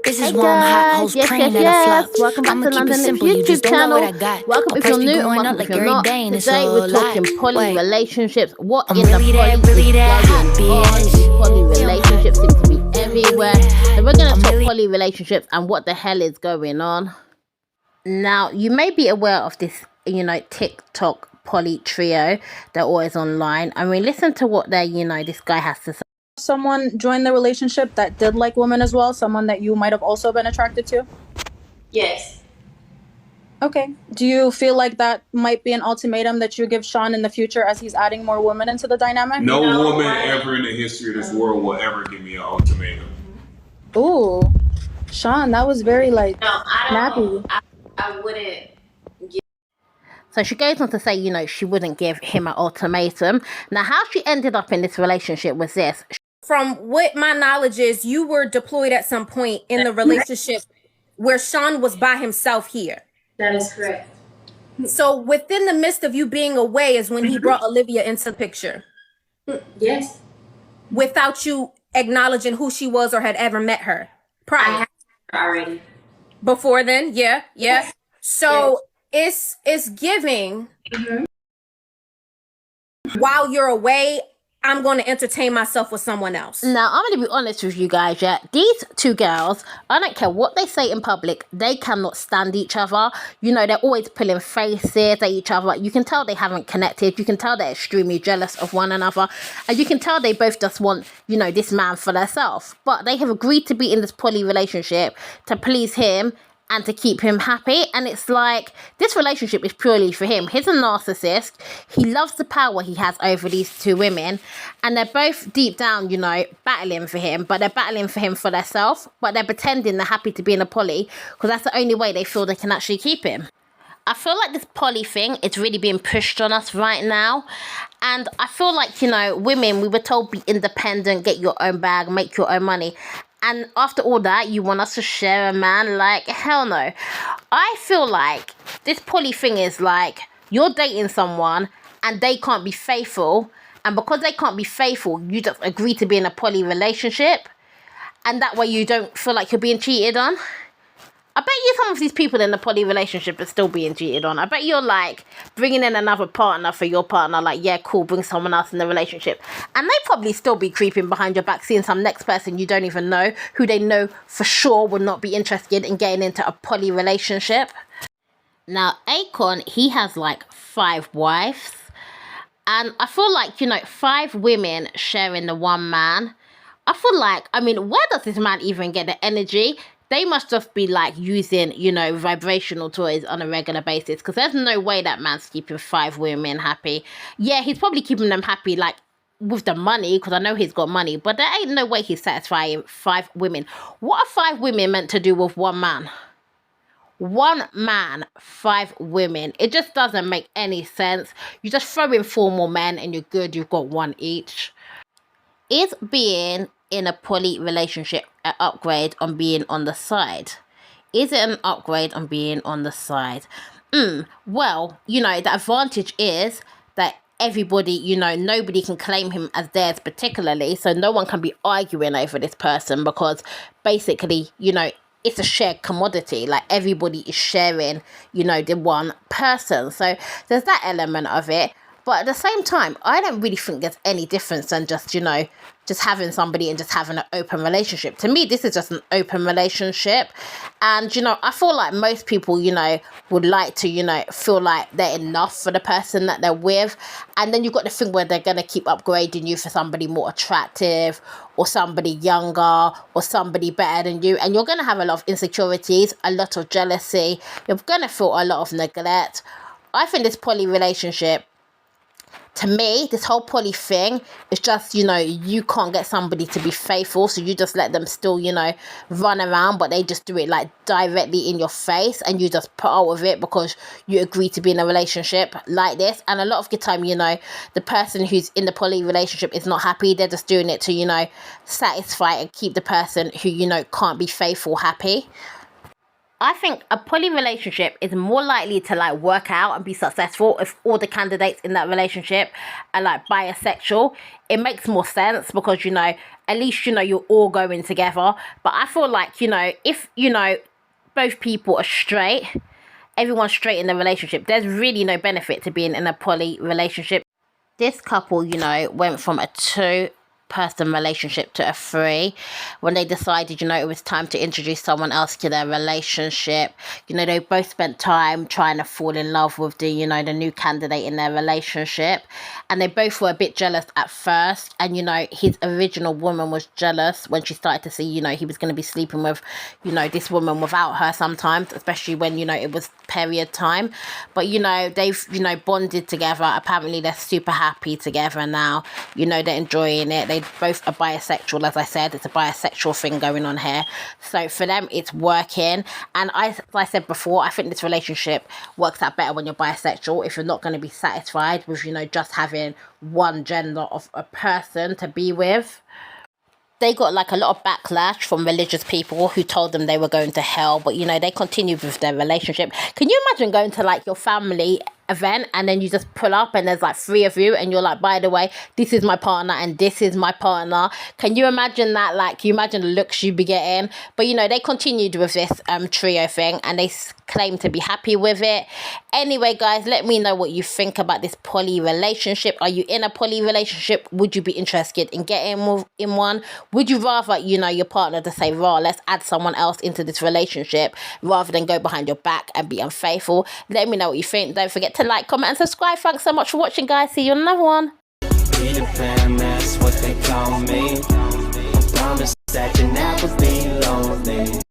This Hey is warm, hot guys, hoes yes, praying yes, at a yes. flop. Welcome back I'ma to keep it London Lips simple, you just YouTube don't know what channel. I got. Welcome A if price you're be new and going up welcome if like you're every not. day, and it's Today we're all talking lies. poly Wait, relationships. What I'm in the really poly that is hot, going on? bitch. These poly Yeah, I'm hot. relationships seem to be everywhere. So we're gonna I'm talk really poly relationships and what the hell is going on. Now, you may be aware of this, TikTok poly trio. They're always online. I mean, listen to what this guy has to say. Someone join the relationship that did like women as well? Someone that you might have also been attracted to? Yes. Okay. Do you feel like that might be an ultimatum that you give Sean in the future as he's adding more women into the dynamic? No No, woman why? ever in the history of this world will ever give me an ultimatum. Ooh. Sean, that was very like No, I snappy. don't. I wouldn't. So she goes on to say, she wouldn't give him an ultimatum. Now, how she ended up in this relationship was this. From what my knowledge is, you were deployed at some point in the relationship where Sean was by himself here. That is correct. So within the midst of you being away is when he brought Olivia into the picture Yes. without you acknowledging who she was or had ever met her I prior. have her already. Before then, yeah. Yes. So it's giving Mhm. while you're away, I'm going to entertain myself with someone else. Now, I'm going to be honest with you guys, yeah. These two girls, I don't care what they say in public, they cannot stand each other. They're always pulling faces at each other. You can tell they haven't connected. You can tell they're extremely jealous of one another. And you can tell they both just want, this man for themselves. But they have agreed to be in this poly relationship to please him and to keep him happy. And it's like, this relationship is purely for him. He's a narcissist. He loves the power he has over these two women. And they're both deep down, battling for him. But they're battling for him for themselves. But they're pretending they're happy to be in a poly because that's the only way they feel they can actually keep him. I feel like this poly thing is really being pushed on us right now. And I feel like, women, we were told be independent, get your own bag, make your own money. And after all that, you want us to share a man? Like, hell no. I feel like this poly thing is like, you're dating someone and they can't be faithful. And because they can't be faithful, you just agree to be in a poly relationship. And that way you don't feel like you're being cheated on. I bet you some of these people in the poly relationship are still being cheated on. I bet you're like bringing in another partner for your partner. Like, yeah, cool, bring someone else in the relationship. And they probably still be creeping behind your back, seeing some next person you don't even know, who they know for sure will not be interested in getting into a poly relationship. Now, Akon, he has like 5 wives. And I feel like, 5 women sharing the one man. I feel like, where does this man even get the energy? They must just be like using, vibrational toys on a regular basis, because there's no way that man's keeping 5 women happy. Yeah, he's probably keeping them happy, like, with the money, because I know he's got money, but there ain't no way he's satisfying 5 women. What are 5 women meant to do with one man? One man, 5 women. It just doesn't make any sense. You just throw in 4 more men and you're good. You've got 1 each. Is being in a poly relationship an upgrade on being on the side? Is it an upgrade on being on the side? Well, the advantage is that everybody, nobody can claim him as theirs particularly, so no one can be arguing over this person because basically, it's a shared commodity. Like, everybody is sharing, the one person. So there's that element of it. But at the same time, I don't really think there's any difference than just, just having somebody and just having an open relationship. To me, this is just an open relationship. And, I feel like most people, would like to, feel like they're enough for the person that they're with. And then you've got the thing where they're going to keep upgrading you for somebody more attractive or somebody younger or somebody better than you. And you're going to have a lot of insecurities, a lot of jealousy. You're going to feel a lot of neglect. I think this poly relationship, to me, this whole poly thing is just, you can't get somebody to be faithful, so you just let them still, run around, but they just do it like directly in your face, and you just put out with it because you agree to be in a relationship like this. And a lot of the time, the person who's in the poly relationship is not happy. They're just doing it to, satisfy and keep the person who, can't be faithful happy. I think a poly relationship is more likely to like work out and be successful if all the candidates in that relationship are like bisexual. It makes more sense because, you know, at least, you know, you're all going together. But I feel like, you know, if, you know, both people are straight, everyone's straight in the relationship, there's really no benefit to being in a poly relationship. This couple, you know, went from a 2-person relationship to a 3 when they decided, you know, it was time to introduce someone else to their relationship. You know, they both spent time trying to fall in love with the, you know, the new candidate in their relationship, and they both were a bit jealous at first. And, you know, his original woman was jealous when she started to see, you know, he was going to be sleeping with, you know, this woman without her sometimes, especially when, you know, it was period time. But, you know, they've, you know, bonded together. Apparently they're super happy together now. You know, they're enjoying it. They both are bisexual, as I said. It's a bisexual thing going on here. So for them, it's working. And as I said before, I think this relationship works out better when you're bisexual, if you're not going to be satisfied with, you know, just having one gender of a person to be with. They got like a lot of backlash from religious people who told them they were going to hell, but, you know, they continued with their relationship. Can you imagine going to like your family event and then you just pull up and there's like 3 of you and you're like, by the way, this is my partner and this is my partner? Can you imagine that? Like, can you imagine the looks you'd be getting? But, you know, they continued with this trio thing and they claim to be happy with it. Anyway, guys, let me know what you think about this poly relationship. Are you in a poly relationship? Would you be interested in getting in one? Would you rather, you know, your partner to say, raw, let's add someone else into this relationship, rather than go behind your back and be unfaithful? Let me know what you think. Don't forget to like, comment and subscribe. Thanks so much for watching, guys. See you on another one. Peter Pan, that's what they call me. I promise that you never be lonely.